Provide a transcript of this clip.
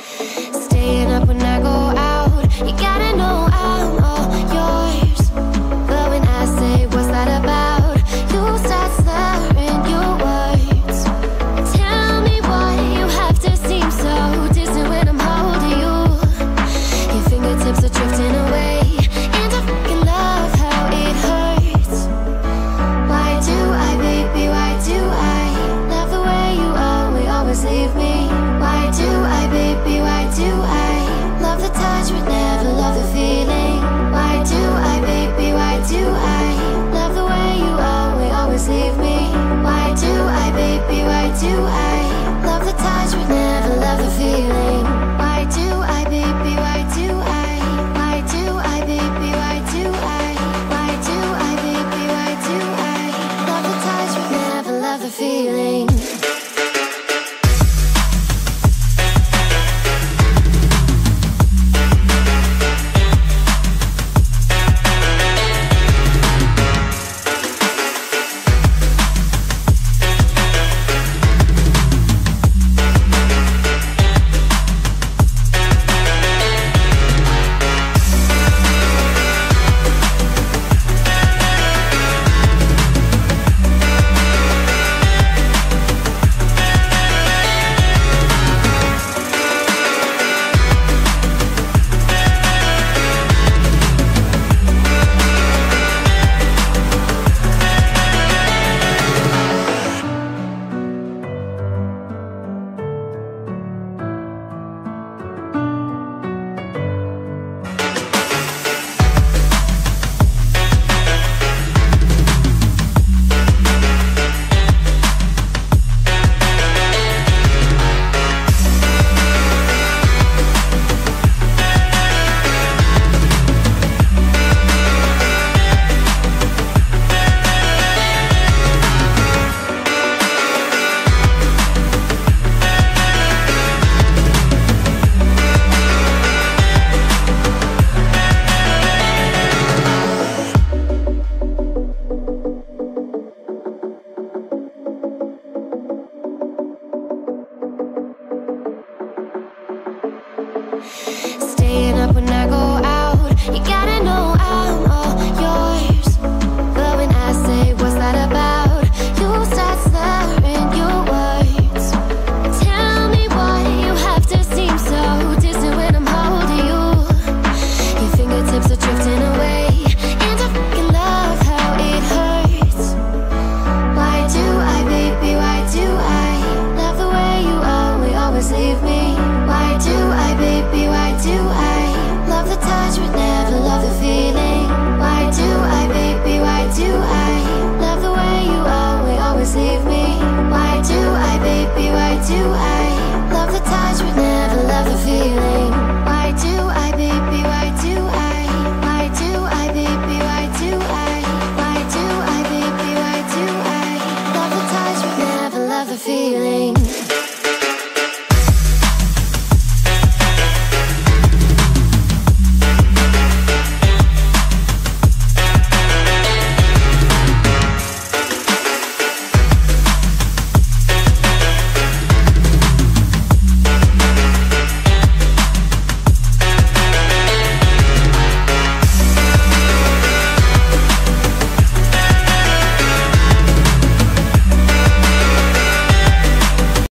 Staying up when I go out, you gotta know I'm all yours. But when I say what's that about, you start slurring your words. Tell me why you have to seem so distant when I'm holding you. Your fingertips are drifting away, and I fucking love how it hurts. Why do I, baby, why do I love the way you always leave me? Why do I, baby, why do I love the touch but never love the feeling? Why do I, baby, why do I love the way you always leave me? Why do I, baby, why do I love the touch but never love the feeling? Why do I, baby, why do I? Why do I, baby, why do I? Why do I, baby, why do I love the touch but never love the feeling? Staying up when